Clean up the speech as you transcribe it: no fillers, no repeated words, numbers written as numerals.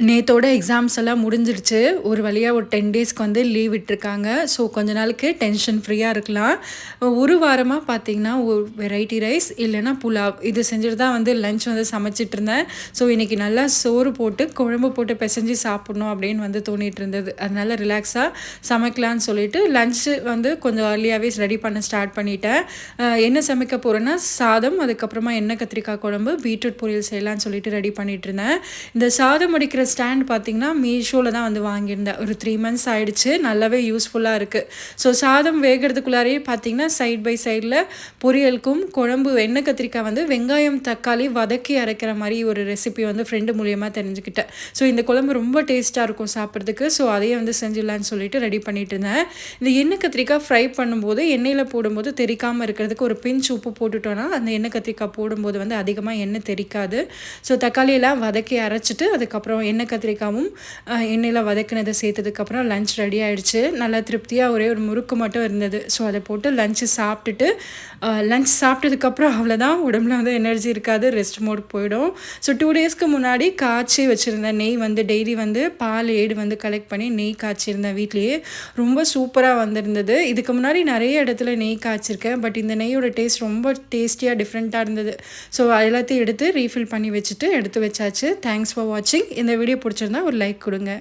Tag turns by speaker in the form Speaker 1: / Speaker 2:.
Speaker 1: நேத்தோட exams எல்லாம் முடிஞ்சிருச்சு. ஒரு வழியா ஒரு 10 டேஸ்க்கு வந்து லீவ் விட்டுருக்காங்க. ஸோ கொஞ்ச நாளுக்கு டென்ஷன் ஃப்ரீயா இருக்கலாம். ஒரு வாரமா பார்த்தீங்கன்னா, ஒரு வெரைட்டி ரைஸ் இல்லன்னா புலாவ் இது செஞ்சுட்டு தான் வந்து லஞ்ச் வந்து சமைச்சிட்டுருந்தேன். ஸோ இன்னைக்கு நல்லா சோறு போட்டு, குழம்பு போட்டு பெசஞ்சு சாப்பிடணும் அப்படின்னு வந்து தோணிட்டு இருந்தது. அதனால ரிலாக்ஸா சமைக்கலான்னு சொல்லிட்டு லஞ்ச்சு வந்து கொஞ்சம் ஏர்லியாவே ரெடி பண்ண ஸ்டார்ட் பண்ணிட்டேன். என்ன சமைக்க போறேன்னா, சாதம், அதுக்கப்புறமா எண்ணெய் கத்திரிக்காய் குழம்பு, பீட்ரூட் பொரியல் செய்யலான்னு சொல்லிட்டு ரெடி பண்ணிட்டுருந்தேன். இந்த சாதம் வடிக்கிற ஸ்டாண்ட் பார்த்தீங்கன்னா, மீஷோல தான் வந்து வாங்கியிருந்தேன். ஒரு 3 மந்த்ஸ் ஆயிடுச்சு. நல்லாவே யூஸ்ஃபுல்லா இருக்கு. ஸோ சாதம் வேகறதுக்குள்ளாரயே பார்த்தீங்கன்னா, சைட் பை சைட்ல பொரியலுக்கும் குழம்பு எண்ணெய் கத்திரிக்காய் வந்து வெங்காயம், தக்காளி வதக்கி அரைக்கிற மாரி ஒரு ரெசிபி வந்து ஃப்ரெண்டு மூலியமா தெரிஞ்சுக்கிட்டேன். ஸோ இந்த குழம்பு ரொம்ப டேஸ்ட்டா இருக்கும் சாப்பிட்றதுக்கு. ஸோ அதையே வந்து செஞ்சிடலான்னு சொல்லிட்டு ரெடி பண்ணிட்டு இருந்தேன். இந்த எண்ணெய் கத்திரிக்காய் ஃப்ரை பண்ணும்போது, எண்ணெயில போடும்போது தெறிக்காம இருக்கிறதுக்கு ஒரு பிஞ்ச் உப்பு போட்டுட்டோம்னா, அந்த எண்ணெய் கத்திரிக்காய் போடும்போது வந்து அதிகமா எண்ணெய் தெறிக்காது. ஸோ தக்காளியெல்லாம் வதக்கி அரைச்சிட்டு, அதுக்கப்புறம் எண்ணெய் கத்திரிக்காவும் எண்ணெயில் வதக்கினதை சேர்த்ததுக்கப்புறம் லஞ்ச் ரெடி ஆகிடுச்சு. நல்லா திருப்தியாக ஒரே ஒரு முறுக்கு மட்டும் இருந்தது. ஸோ அதை போட்டு லஞ்சு சாப்பிட்டுட்டு லஞ்ச் சாப்பிட்டதுக்கப்புறம் அவ்வளோதான், உடம்புல வந்து எனர்ஜி இருக்காது, ரெஸ்ட் மோடுக்கு போயிடும். ஸோ 2 டேஸ்க்கு முன்னாடி காய்ச்சி வச்சுருந்தேன் நெய் வந்து டெய்லி வந்து பால் ஏடு வந்து கலெக்ட் பண்ணி நெய் காய்ச்சிருந்தேன் வீட்லேயே. ரொம்ப சூப்பராக வந்திருந்தது. இதுக்கு முன்னாடி நிறைய இடத்துல நெய் காய்ச்சிருக்கேன். பட் இந்த நெய்யோட டேஸ்ட் ரொம்ப டேஸ்டியாக டிஃப்ரெண்ட்டாக இருந்தது. ஸோ எல்லாத்தையும் எடுத்து ரீஃபில் பண்ணி வச்சுட்டு எடுத்து வச்சாச்சு. தேங்க்ஸ் ஃபார் வாட்சிங். இந்த வீடியோ பிடிச்சிருந்தா ஒரு லைக் கொடுங்க.